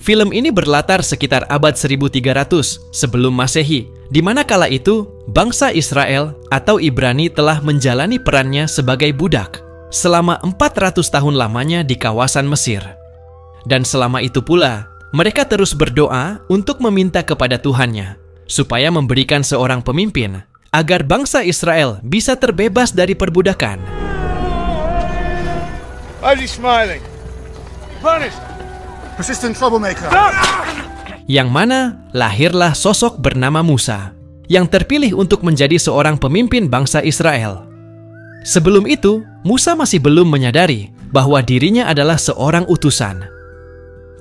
Film ini berlatar sekitar abad 1300 sebelum Masehi, di mana kala itu bangsa Israel atau Ibrani telah menjalani perannya sebagai budak selama 400 tahun lamanya di kawasan Mesir. Dan selama itu pula, mereka terus berdoa untuk meminta kepada Tuhannya supaya memberikan seorang pemimpin agar bangsa Israel bisa terbebas dari perbudakan. Why is he smiling? Punished. Persistent troublemaker. Yang mana lahirlah sosok bernama Musa, yang terpilih untuk menjadi seorang pemimpin bangsa Israel. Sebelum itu, Musa masih belum menyadari bahwa dirinya adalah seorang utusan.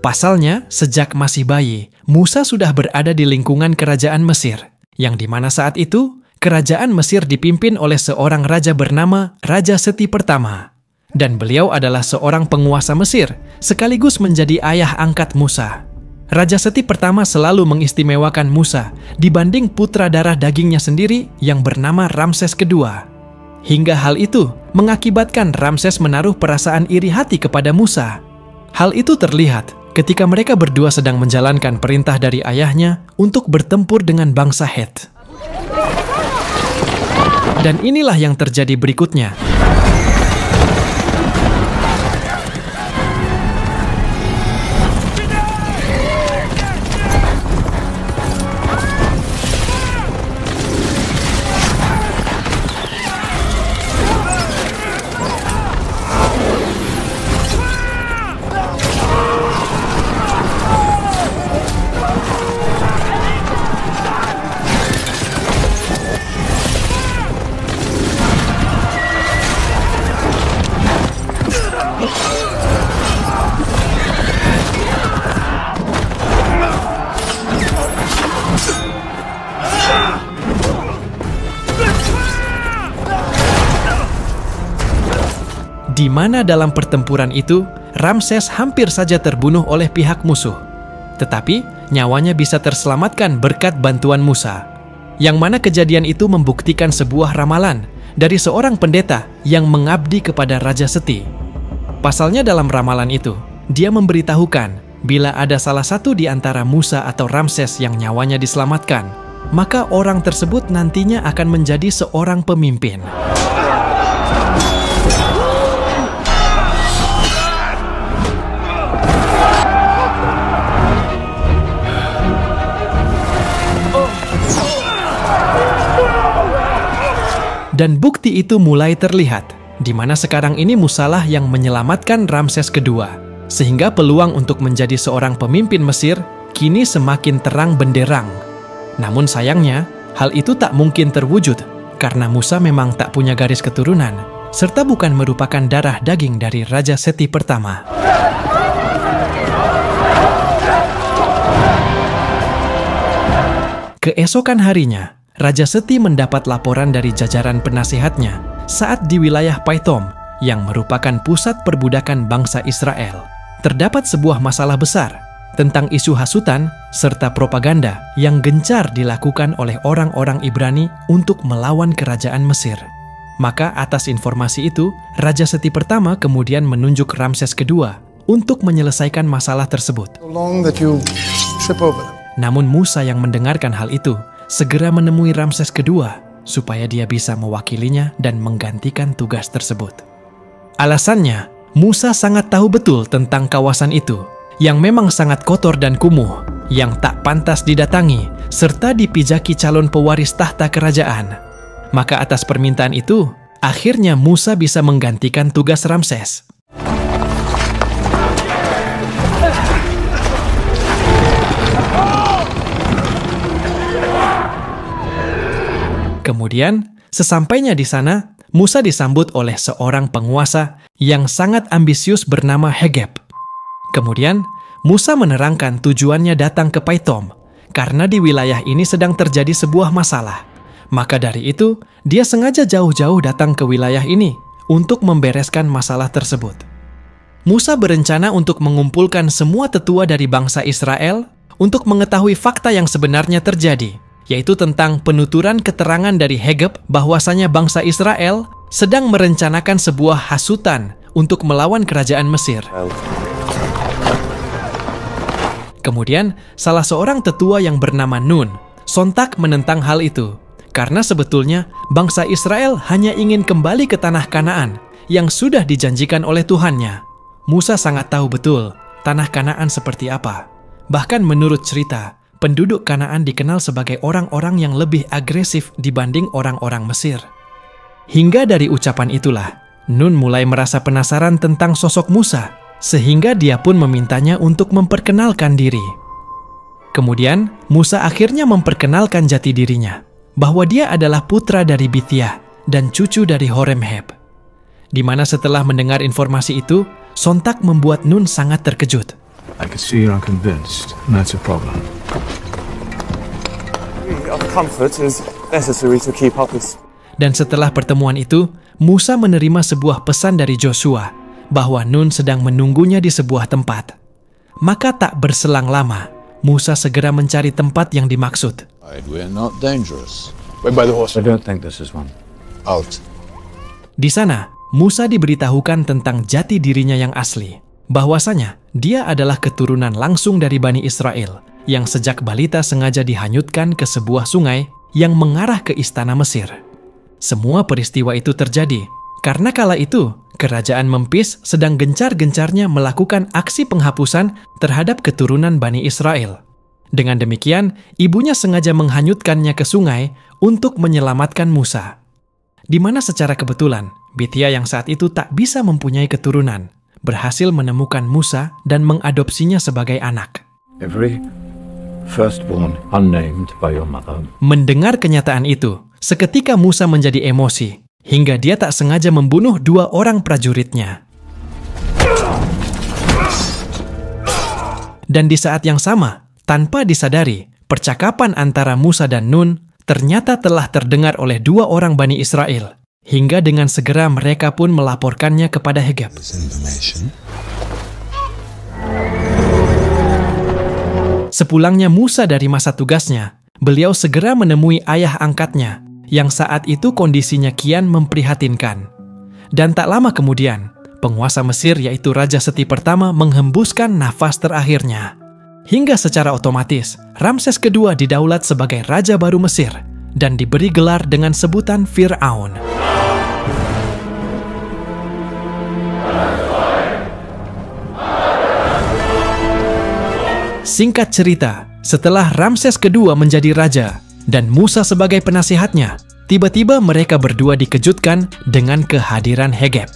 Pasalnya, sejak masih bayi, Musa sudah berada di lingkungan kerajaan Mesir, yang dimana saat itu, kerajaan Mesir dipimpin oleh seorang raja bernama Raja Seti pertama. Dan beliau adalah seorang penguasa Mesir, sekaligus menjadi ayah angkat Musa. Raja Seti pertama selalu mengistimewakan Musa dibanding putra darah dagingnya sendiri yang bernama Ramses kedua. Hingga hal itu mengakibatkan Ramses menaruh perasaan iri hati kepada Musa. Hal itu terlihat ketika mereka berdua sedang menjalankan perintah dari ayahnya untuk bertempur dengan bangsa Het. Dan inilah yang terjadi berikutnya. Di mana dalam pertempuran itu, Ramses hampir saja terbunuh oleh pihak musuh. Tetapi, nyawanya bisa terselamatkan berkat bantuan Musa. Yang mana kejadian itu membuktikan sebuah ramalan dari seorang pendeta yang mengabdi kepada Raja Seti. Pasalnya dalam ramalan itu, dia memberitahukan bila ada salah satu di antara Musa atau Ramses yang nyawanya diselamatkan, maka orang tersebut nantinya akan menjadi seorang pemimpin. Dan bukti itu mulai terlihat, di mana sekarang ini Musalah yang menyelamatkan Ramses kedua, sehingga peluang untuk menjadi seorang pemimpin Mesir kini semakin terang benderang. Namun sayangnya, hal itu tak mungkin terwujud, karena Musa memang tak punya garis keturunan, serta bukan merupakan darah daging dari Raja Seti pertama. Keesokan harinya, Raja Seti mendapat laporan dari jajaran penasihatnya saat di wilayah Pithom, yang merupakan pusat perbudakan bangsa Israel, terdapat sebuah masalah besar tentang isu hasutan serta propaganda yang gencar dilakukan oleh orang-orang Ibrani untuk melawan kerajaan Mesir. Maka atas informasi itu, Raja Seti pertama kemudian menunjuk Ramses kedua untuk menyelesaikan masalah tersebut. Namun Musa yang mendengarkan hal itu segera menemui Ramses kedua supaya dia bisa mewakilinya dan menggantikan tugas tersebut. Alasannya, Musa sangat tahu betul tentang kawasan itu yang memang sangat kotor dan kumuh, yang tak pantas didatangi serta dipijaki calon pewaris tahta kerajaan. Maka atas permintaan itu, akhirnya Musa bisa menggantikan tugas Ramses. Kemudian, sesampainya di sana, Musa disambut oleh seorang penguasa yang sangat ambisius bernama Hegeb. Kemudian, Musa menerangkan tujuannya datang ke Pithom, karena di wilayah ini sedang terjadi sebuah masalah. Maka dari itu, dia sengaja jauh-jauh datang ke wilayah ini untuk membereskan masalah tersebut. Musa berencana untuk mengumpulkan semua tetua dari bangsa Israel untuk mengetahui fakta yang sebenarnya terjadi, yaitu tentang penuturan keterangan dari Hegeb bahwasanya bangsa Israel sedang merencanakan sebuah hasutan untuk melawan kerajaan Mesir. Kemudian, salah seorang tetua yang bernama Nun sontak menentang hal itu, karena sebetulnya bangsa Israel hanya ingin kembali ke tanah Kanaan yang sudah dijanjikan oleh Tuhannya. Musa sangat tahu betul tanah Kanaan seperti apa. Bahkan menurut cerita, penduduk Kanaan dikenal sebagai orang-orang yang lebih agresif dibanding orang-orang Mesir. Hingga dari ucapan itulah, Nun mulai merasa penasaran tentang sosok Musa, sehingga dia pun memintanya untuk memperkenalkan diri. Kemudian, Musa akhirnya memperkenalkan jati dirinya, bahwa dia adalah putra dari Bithia dan cucu dari Horemheb. Di mana setelah mendengar informasi itu, sontak membuat Nun sangat terkejut. I can see you're unconvinced, and that's a problem. Of comfort is necessary to keep up this. Dan setelah pertemuan itu, Musa menerima sebuah pesan dari Joshua bahwa Nun sedang menunggunya di sebuah tempat. Maka tak berselang lama, Musa segera mencari tempat yang dimaksud. We're not dangerous. Wait by the horse. I don't think this is one. Out. Di sana, Musa diberitahukan tentang jati dirinya yang asli, bahwasanya dia adalah keturunan langsung dari Bani Israel yang sejak balita sengaja dihanyutkan ke sebuah sungai yang mengarah ke istana Mesir. Semua peristiwa itu terjadi karena kala itu kerajaan Memphis sedang gencar-gencarnya melakukan aksi penghapusan terhadap keturunan Bani Israel. Dengan demikian, ibunya sengaja menghanyutkannya ke sungai untuk menyelamatkan Musa. Di mana secara kebetulan, Bithia yang saat itu tak bisa mempunyai keturunan, berhasil menemukan Musa dan mengadopsinya sebagai anak. Every firstborn unnamed by your mother. Mendengar kenyataan itu, seketika Musa menjadi emosi, hingga dia tak sengaja membunuh 2 orang prajuritnya. Dan di saat yang sama, tanpa disadari, percakapan antara Musa dan Nun ternyata telah terdengar oleh 2 orang Bani Israel, hingga dengan segera mereka pun melaporkannya kepada Hegeb. Sepulangnya Musa dari masa tugasnya, beliau segera menemui ayah angkatnya, yang saat itu kondisinya kian memprihatinkan. Dan tak lama kemudian, penguasa Mesir yaitu Raja Seti pertama menghembuskan nafas terakhirnya. Hingga secara otomatis, Ramses kedua didaulat sebagai Raja baru Mesir dan diberi gelar dengan sebutan Fir'aun. Singkat cerita, setelah Ramses kedua menjadi raja dan Musa sebagai penasihatnya, tiba-tiba mereka berdua dikejutkan dengan kehadiran Hegeb.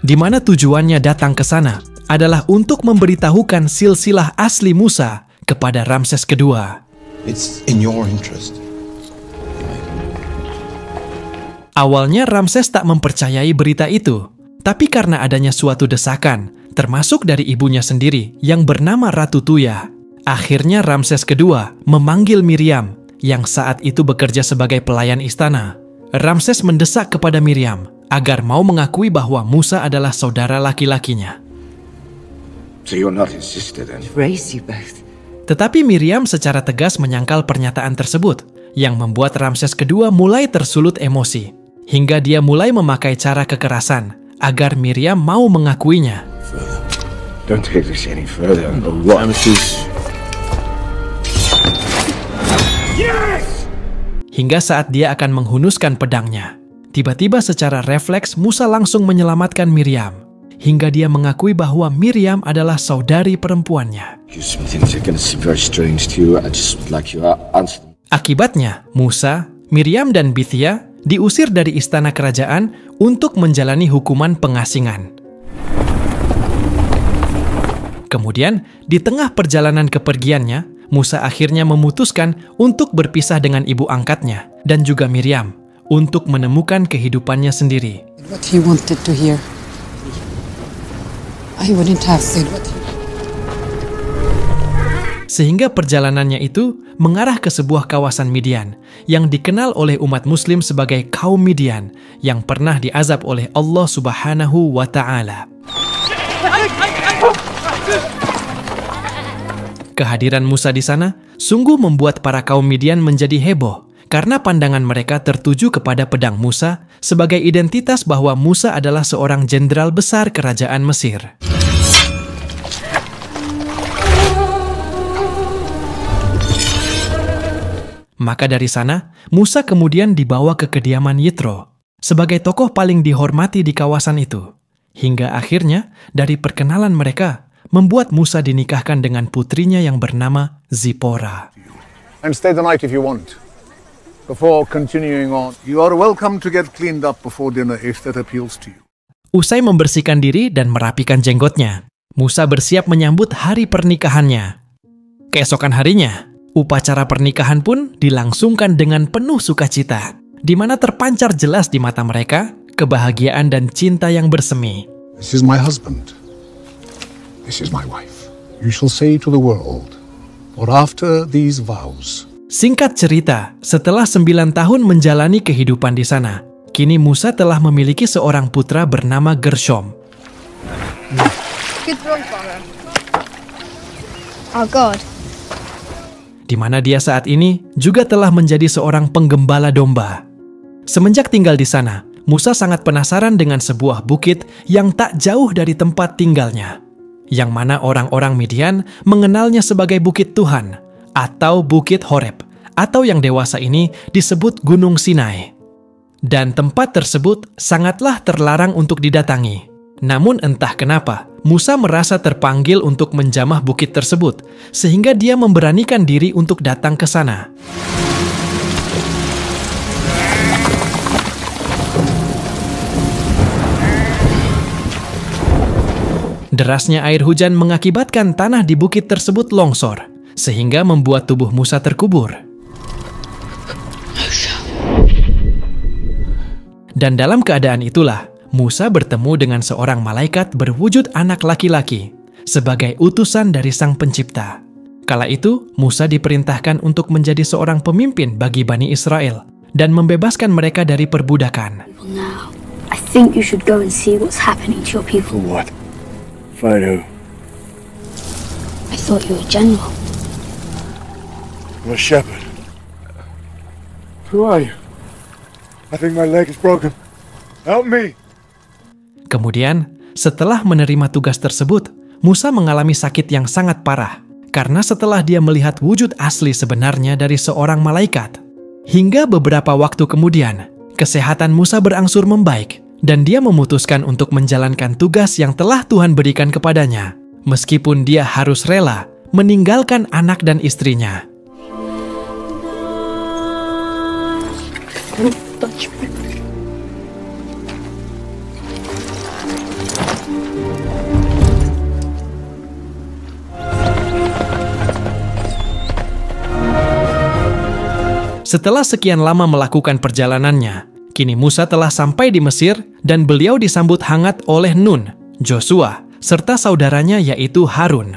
Di mana tujuannya datang ke sana adalah untuk memberitahukan silsilah asli Musa kepada Ramses kedua. It's in your interest. Awalnya Ramses tak mempercayai berita itu, tapi karena adanya suatu desakan, termasuk dari ibunya sendiri yang bernama Ratu Tuya, akhirnya Ramses kedua memanggil Miriam yang saat itu bekerja sebagai pelayan istana. Ramses mendesak kepada Miriam agar mau mengakui bahwa Musa adalah saudara laki-lakinya. So you're not his sister then? Raise you both. Tetapi Miriam secara tegas menyangkal pernyataan tersebut, yang membuat Ramses kedua mulai tersulut emosi, hingga dia mulai memakai cara kekerasan agar Miriam mau mengakuinya. Don't take this any further. Hingga saat dia akan menghunuskan pedangnya, tiba-tiba secara refleks Musa langsung menyelamatkan Miriam, hingga dia mengakui bahwa Miriam adalah saudari perempuannya. Akibatnya, Musa, Miriam dan Bithia diusir dari istana kerajaan untuk menjalani hukuman pengasingan. Kemudian, di tengah perjalanan kepergiannya, Musa akhirnya memutuskan untuk berpisah dengan ibu angkatnya dan juga Miriam untuk menemukan kehidupannya sendiri. What he wanted to hear. I wouldn't have said what he... Sehingga perjalanannya itu mengarah ke sebuah kawasan Midian yang dikenal oleh umat muslim sebagai kaum Midian yang pernah diazab oleh Allah Subhanahu wa Ta'ala. Kehadiran Musa di sana sungguh membuat para kaum Midian menjadi heboh karena pandangan mereka tertuju kepada pedang Musa sebagai identitas bahwa Musa adalah seorang jenderal besar kerajaan Mesir. Maka dari sana, Musa kemudian dibawa ke kediaman Yitro sebagai tokoh paling dihormati di kawasan itu. Hingga akhirnya, dari perkenalan mereka, membuat Musa dinikahkan dengan putrinya yang bernama Zipora. And stay the night if you want. Before continuing on, you are welcome to get cleaned up before dinner if that appeals to you. Usai membersihkan diri dan merapikan jenggotnya, Musa bersiap menyambut hari pernikahannya. Keesokan harinya, upacara pernikahan pun dilangsungkan dengan penuh sukacita, di mana terpancar jelas di mata mereka kebahagiaan dan cinta yang bersemi. This is my husband. This is my wife. You shall say to the world, or after these vows. Singkat cerita, setelah 9 tahun menjalani kehidupan di sana, kini Musa telah memiliki seorang putra bernama Gershom. Good throw, Father. Oh God. Di mana dia saat ini juga telah menjadi seorang penggembala domba. Semenjak tinggal di sana, Musa sangat penasaran dengan sebuah bukit yang tak jauh dari tempat tinggalnya, yang mana orang-orang Midian mengenalnya sebagai Bukit Tuhan atau Bukit Horeb, atau yang dewasa ini disebut Gunung Sinai. Dan tempat tersebut sangatlah terlarang untuk didatangi. Namun entah kenapa, Musa merasa terpanggil untuk menjamah bukit tersebut, sehingga dia memberanikan diri untuk datang ke sana. Derasnya air hujan mengakibatkan tanah di bukit tersebut longsor, sehingga membuat tubuh Musa terkubur. Dan dalam keadaan itulah, Musa bertemu dengan seorang malaikat berwujud anak laki-laki sebagai utusan dari Sang Pencipta. Kala itu, Musa diperintahkan untuk menjadi seorang pemimpin bagi Bani Israel dan membebaskan mereka dari perbudakan. Now, I think you should go and see what's happening to your people. What? Fight who? I thought you were a general. I'm a shepherd. Who are you? I think my leg is broken. Help me! Kemudian, setelah menerima tugas tersebut, Musa mengalami sakit yang sangat parah karena setelah dia melihat wujud asli sebenarnya dari seorang malaikat. Hingga beberapa waktu kemudian, kesehatan Musa berangsur membaik dan dia memutuskan untuk menjalankan tugas yang telah Tuhan berikan kepadanya, meskipun dia harus rela meninggalkan anak dan istrinya. Setelah sekian lama melakukan perjalanannya, kini Musa telah sampai di Mesir dan beliau disambut hangat oleh Nun, Joshua, serta saudaranya yaitu Harun.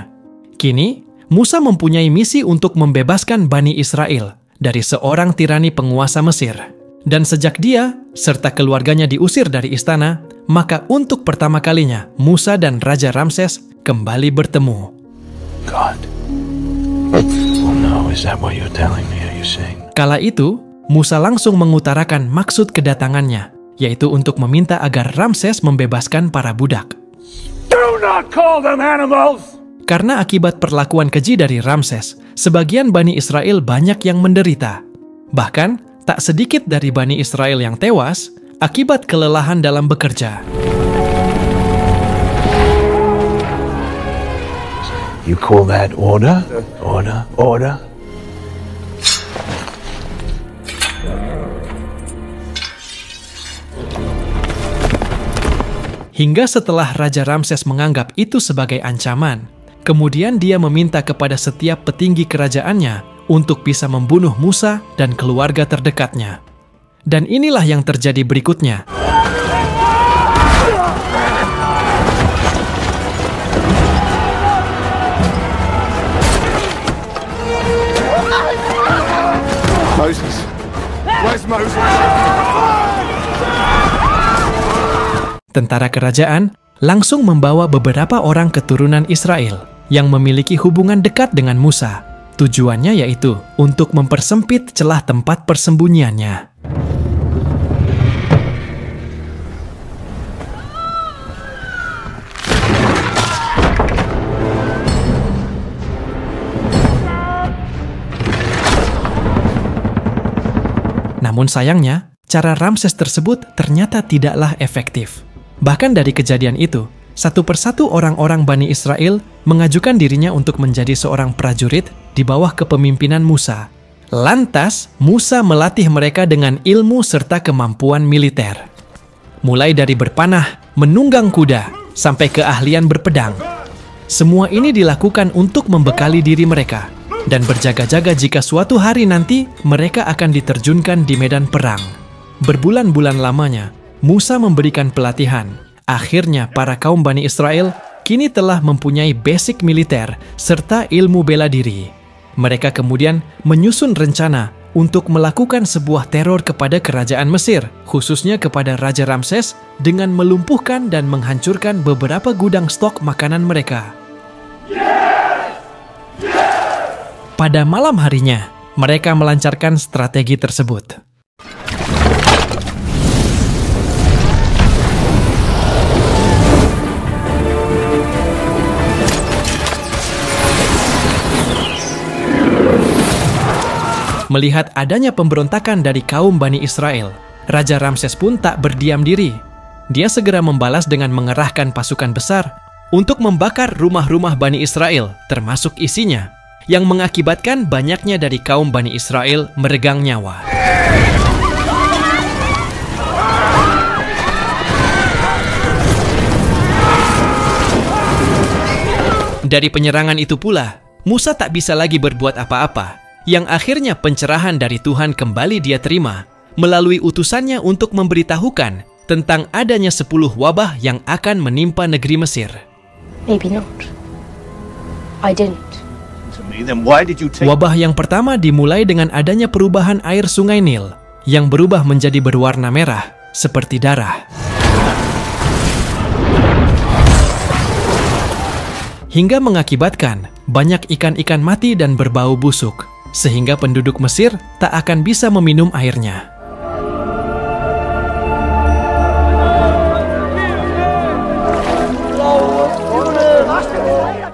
Kini, Musa mempunyai misi untuk membebaskan Bani Israel dari seorang tirani penguasa Mesir. Dan sejak dia serta keluarganya diusir dari istana, maka untuk pertama kalinya Musa dan Raja Ramses kembali bertemu. God. Oh no, is that what you're telling me? Are you saying? Kala itu, Musa langsung mengutarakan maksud kedatangannya, yaitu untuk meminta agar Ramses membebaskan para budak. Do not call them animals! Karena akibat perlakuan keji dari Ramses, sebagian Bani Israel banyak yang menderita. Bahkan, tak sedikit dari Bani Israel yang tewas akibat kelelahan dalam bekerja. You call that order? Order? Order? Hingga setelah Raja Ramses menganggap itu sebagai ancaman, kemudian dia meminta kepada setiap petinggi kerajaannya untuk bisa membunuh Musa dan keluarga terdekatnya. Dan inilah yang terjadi berikutnya. Moses. Where's Moses? Tentara kerajaan langsung membawa beberapa orang keturunan Israel yang memiliki hubungan dekat dengan Musa. Tujuannya yaitu untuk mempersempit celah tempat persembunyiannya. Namun sayangnya, cara Ramses tersebut ternyata tidaklah efektif. Bahkan dari kejadian itu, satu persatu orang-orang Bani Israel mengajukan dirinya untuk menjadi seorang prajurit di bawah kepemimpinan Musa. Lantas, Musa melatih mereka dengan ilmu serta kemampuan militer. Mulai dari berpanah, menunggang kuda, sampai keahlian berpedang. Semua ini dilakukan untuk membekali diri mereka dan berjaga-jaga jika suatu hari nanti mereka akan diterjunkan di medan perang. Berbulan-bulan lamanya, Musa memberikan pelatihan. Akhirnya, para kaum Bani Israel kini telah mempunyai basic militer serta ilmu bela diri. Mereka kemudian menyusun rencana untuk melakukan sebuah teror kepada kerajaan Mesir, khususnya kepada Raja Ramses, dengan melumpuhkan dan menghancurkan beberapa gudang stok makanan mereka. Pada malam harinya, mereka melancarkan strategi tersebut. Melihat adanya pemberontakan dari kaum Bani Israel, Raja Ramses pun tak berdiam diri. Dia segera membalas dengan mengerahkan pasukan besar untuk membakar rumah-rumah Bani Israel, termasuk isinya, yang mengakibatkan banyaknya dari kaum Bani Israel meregang nyawa. Dari penyerangan itu pula, Musa tak bisa lagi berbuat apa-apa, yang akhirnya pencerahan dari Tuhan kembali dia terima melalui utusannya untuk memberitahukan tentang adanya 10 wabah yang akan menimpa negeri Mesir. Maybe not. I didn't. Wabah yang pertama dimulai dengan adanya perubahan air sungai Nil yang berubah menjadi berwarna merah seperti darah. Hingga mengakibatkan banyak ikan-ikan mati dan berbau busuk, sehingga penduduk Mesir tak akan bisa meminum airnya.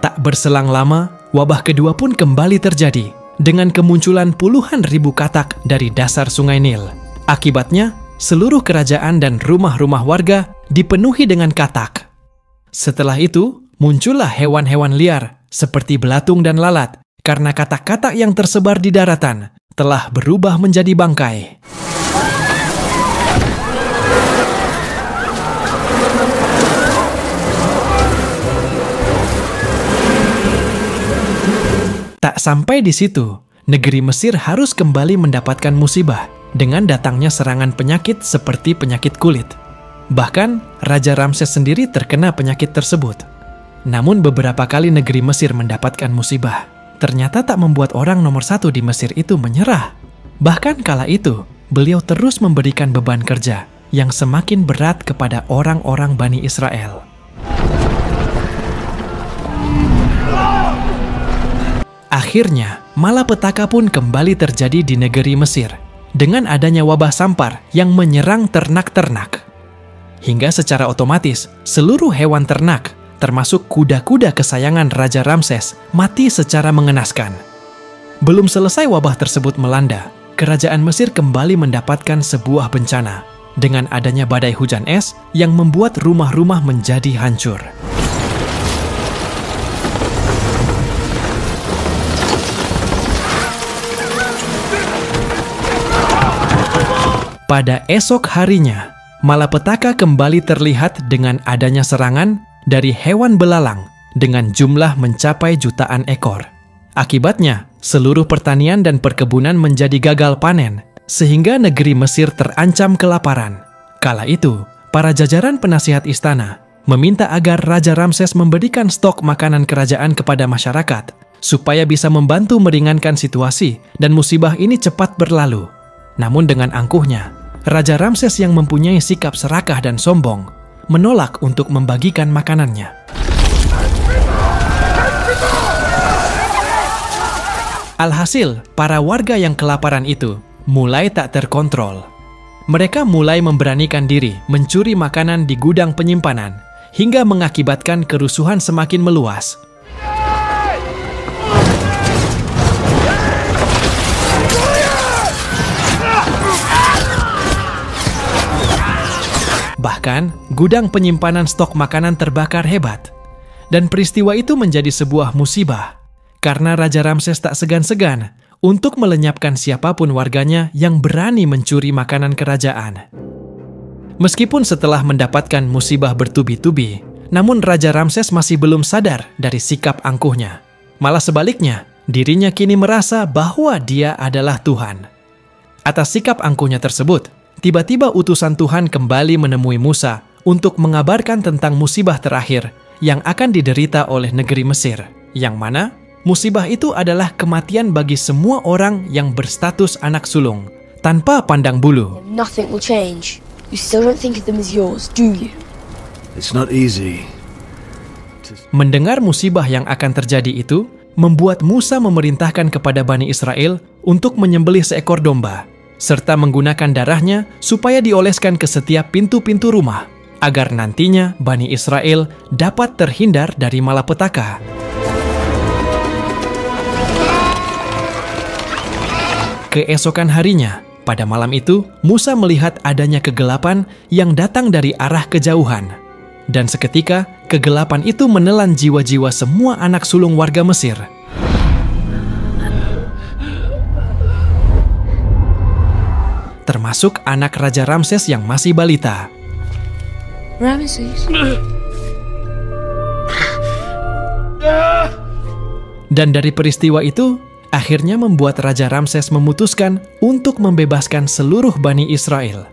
Tak berselang lama, wabah kedua pun kembali terjadi dengan kemunculan puluhan ribu katak dari dasar sungai Nil. Akibatnya, seluruh kerajaan dan rumah-rumah warga dipenuhi dengan katak. Setelah itu, muncullah hewan-hewan liar seperti belatung dan lalat, karena katak-katak yang tersebar di daratan telah berubah menjadi bangkai. Tak sampai di situ, negeri Mesir harus kembali mendapatkan musibah dengan datangnya serangan penyakit seperti penyakit kulit. Bahkan, Raja Ramses sendiri terkena penyakit tersebut. Namun beberapa kali negeri Mesir mendapatkan musibah, ternyata tak membuat orang nomor 1 di Mesir itu menyerah. Bahkan kala itu, beliau terus memberikan beban kerja yang semakin berat kepada orang-orang Bani Israel. Akhirnya, malapetaka pun kembali terjadi di negeri Mesir dengan adanya wabah sampar yang menyerang ternak-ternak. Hingga secara otomatis, seluruh hewan ternak, termasuk kuda-kuda kesayangan Raja Ramses, mati secara mengenaskan. Belum selesai wabah tersebut melanda, kerajaan Mesir kembali mendapatkan sebuah bencana dengan adanya badai hujan es yang membuat rumah-rumah menjadi hancur. Pada esok harinya, malapetaka kembali terlihat dengan adanya serangan dari hewan belalang dengan jumlah mencapai jutaan ekor. Akibatnya, seluruh pertanian dan perkebunan menjadi gagal panen, sehingga negeri Mesir terancam kelaparan. Kala itu, para jajaran penasihat istana meminta agar Raja Ramses memberikan stok makanan kerajaan kepada masyarakat, supaya bisa membantu meringankan situasi dan musibah ini cepat berlalu. Namun dengan angkuhnya, Raja Ramses yang mempunyai sikap serakah dan sombong menolak untuk membagikan makanannya. Alhasil, para warga yang kelaparan itu mulai tak terkontrol. Mereka mulai memberanikan diri mencuri makanan di gudang penyimpanan, hingga mengakibatkan kerusuhan semakin meluas. Bahkan, gudang penyimpanan stok makanan terbakar hebat. Dan peristiwa itu menjadi sebuah musibah, karena Raja Ramses tak segan-segan untuk melenyapkan siapapun warganya yang berani mencuri makanan kerajaan. Meskipun setelah mendapatkan musibah bertubi-tubi, namun Raja Ramses masih belum sadar dari sikap angkuhnya. Malah sebaliknya, dirinya kini merasa bahwa dia adalah Tuhan. Atas sikap angkuhnya tersebut, tiba-tiba utusan Tuhan kembali menemui Musa untuk mengabarkan tentang musibah terakhir yang akan diderita oleh negeri Mesir, yang mana musibah itu adalah kematian bagi semua orang yang berstatus anak sulung, tanpa pandang bulu. Nothing will change. You still don't think of them as yours, do you? It's not easy. Mendengar musibah yang akan terjadi itu, membuat Musa memerintahkan kepada Bani Israel untuk menyembelih seekor domba, serta menggunakan darahnya supaya dioleskan ke setiap pintu-pintu rumah, agar nantinya Bani Israel dapat terhindar dari malapetaka. Keesokan harinya, pada malam itu, Musa melihat adanya kegelapan yang datang dari arah kejauhan. Dan seketika, kegelapan itu menelan jiwa-jiwa semua anak sulung warga Mesir. Termasuk anak Raja Ramses yang masih balita. Ramses. Dan dari peristiwa itu, akhirnya membuat Raja Ramses memutuskan untuk membebaskan seluruh Bani Israel.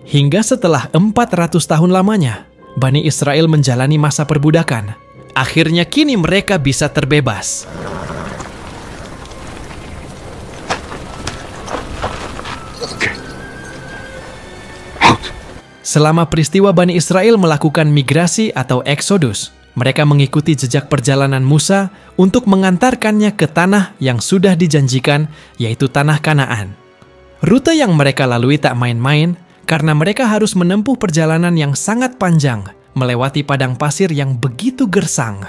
Hingga setelah 400 tahun lamanya, Bani Israel menjalani masa perbudakan. Akhirnya kini mereka bisa terbebas. Selama peristiwa Bani Israel melakukan migrasi atau eksodus, mereka mengikuti jejak perjalanan Musa untuk mengantarkannya ke tanah yang sudah dijanjikan, yaitu tanah Kanaan. Rute yang mereka lalui tak main-main, karena mereka harus menempuh perjalanan yang sangat panjang, melewati padang pasir yang begitu gersang.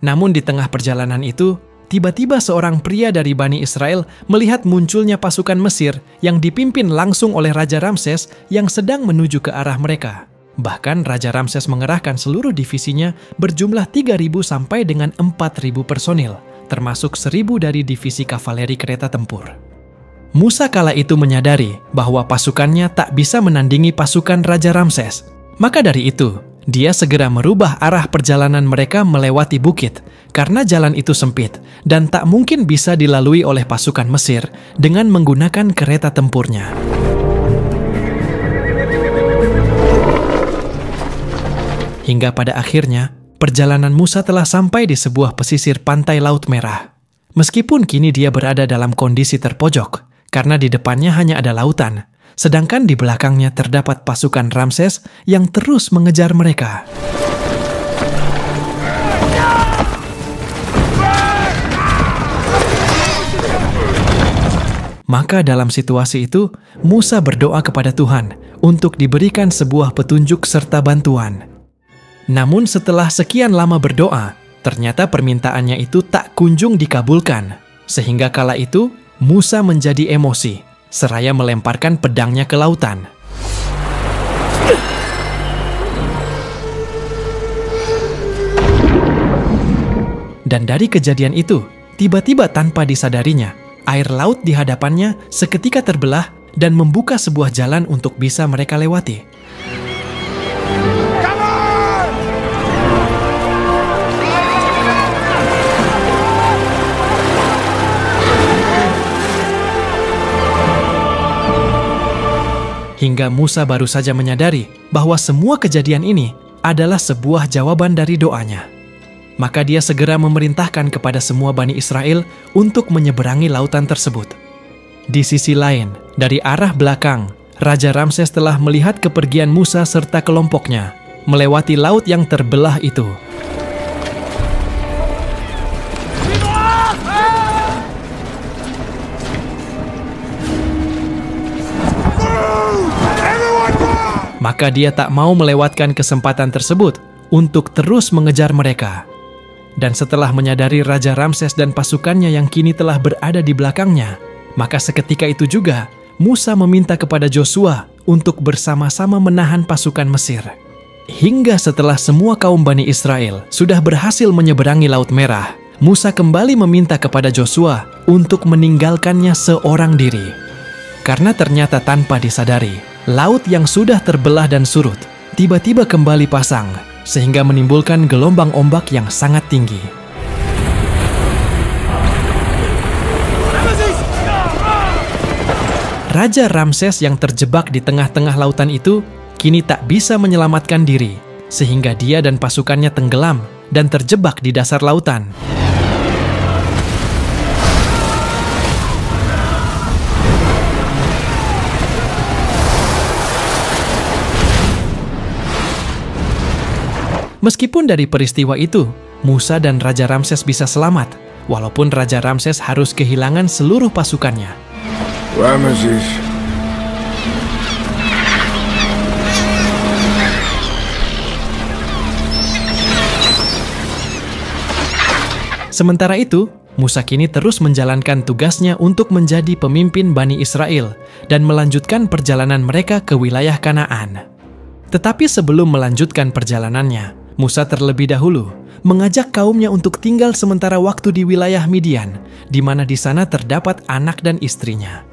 Namun di tengah perjalanan itu, tiba-tiba seorang pria dari Bani Israel melihat munculnya pasukan Mesir yang dipimpin langsung oleh Raja Ramses yang sedang menuju ke arah mereka. Bahkan Raja Ramses mengerahkan seluruh divisinya berjumlah 3.000 sampai dengan 4.000 personil, termasuk 1.000 dari divisi kavaleri kereta tempur. Musa kala itu menyadari bahwa pasukannya tak bisa menandingi pasukan Raja Ramses. Maka dari itu, dia segera merubah arah perjalanan mereka melewati bukit, karena jalan itu sempit dan tak mungkin bisa dilalui oleh pasukan Mesir dengan menggunakan kereta tempurnya. Hingga pada akhirnya, perjalanan Musa telah sampai di sebuah pesisir pantai Laut Merah. Meskipun kini dia berada dalam kondisi terpojok, karena di depannya hanya ada lautan, sedangkan di belakangnya terdapat pasukan Ramses yang terus mengejar mereka. Maka dalam situasi itu, Musa berdoa kepada Tuhan untuk diberikan sebuah petunjuk serta bantuan. Namun setelah sekian lama berdoa, ternyata permintaannya itu tak kunjung dikabulkan. Sehingga kala itu, Musa menjadi emosi, seraya melemparkan pedangnya ke lautan. Dan dari kejadian itu, tiba-tiba tanpa disadarinya, air laut di hadapannya seketika terbelah dan membuka sebuah jalan untuk bisa mereka lewati. Hingga Musa baru saja menyadari bahwa semua kejadian ini adalah sebuah jawaban dari doanya. Maka dia segera memerintahkan kepada semua Bani Israel untuk menyeberangi lautan tersebut. Di sisi lain, dari arah belakang, Raja Ramses telah melihat kepergian Musa serta kelompoknya melewati laut yang terbelah itu. Maka dia tak mau melewatkan kesempatan tersebut untuk terus mengejar mereka. Dan setelah menyadari Raja Ramses dan pasukannya yang kini telah berada di belakangnya, maka seketika itu juga Musa meminta kepada Joshua untuk bersama-sama menahan pasukan Mesir. Hingga setelah semua kaum Bani Israel sudah berhasil menyeberangi Laut Merah, Musa kembali meminta kepada Joshua untuk meninggalkannya seorang diri. Karena ternyata tanpa disadari, laut yang sudah terbelah dan surut tiba-tiba kembali pasang, sehingga menimbulkan gelombang ombak yang sangat tinggi. Raja Ramses yang terjebak di tengah-tengah lautan itu kini tak bisa menyelamatkan diri, sehingga dia dan pasukannya tenggelam dan terjebak di dasar lautan. Meskipun dari peristiwa itu, Musa dan Raja Ramses bisa selamat, walaupun Raja Ramses harus kehilangan seluruh pasukannya. Ramesses. Sementara itu, Musa kini terus menjalankan tugasnya untuk menjadi pemimpin Bani Israel dan melanjutkan perjalanan mereka ke wilayah Kanaan. Tetapi sebelum melanjutkan perjalanannya, Musa terlebih dahulu mengajak kaumnya untuk tinggal sementara waktu di wilayah Midian, di mana di sana terdapat anak dan istrinya.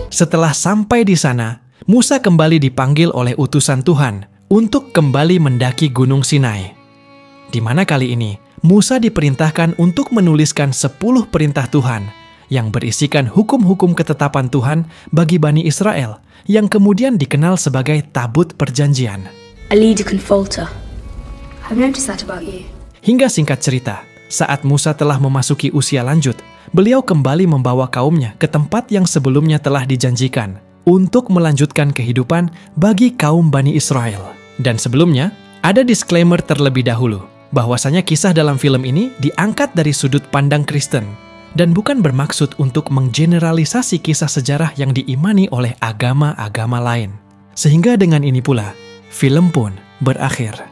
Setelah sampai di sana, Musa kembali dipanggil oleh utusan Tuhan untuk kembali mendaki Gunung Sinai. Di mana kali ini, Musa diperintahkan untuk menuliskan 10 perintah Tuhan yang berisikan hukum-hukum ketetapan Tuhan bagi Bani Israel yang kemudian dikenal sebagai Tabut Perjanjian. A leader can falter. I've noticed that about you. Hingga singkat cerita, saat Musa telah memasuki usia lanjut, beliau kembali membawa kaumnya ke tempat yang sebelumnya telah dijanjikan untuk melanjutkan kehidupan bagi kaum Bani Israel. Dan sebelumnya, ada disclaimer terlebih dahulu, bahwasanya kisah dalam film ini diangkat dari sudut pandang Kristen, dan bukan bermaksud untuk menggeneralisasi kisah sejarah yang diimani oleh agama-agama lain. Sehingga dengan ini pula, film pun berakhir.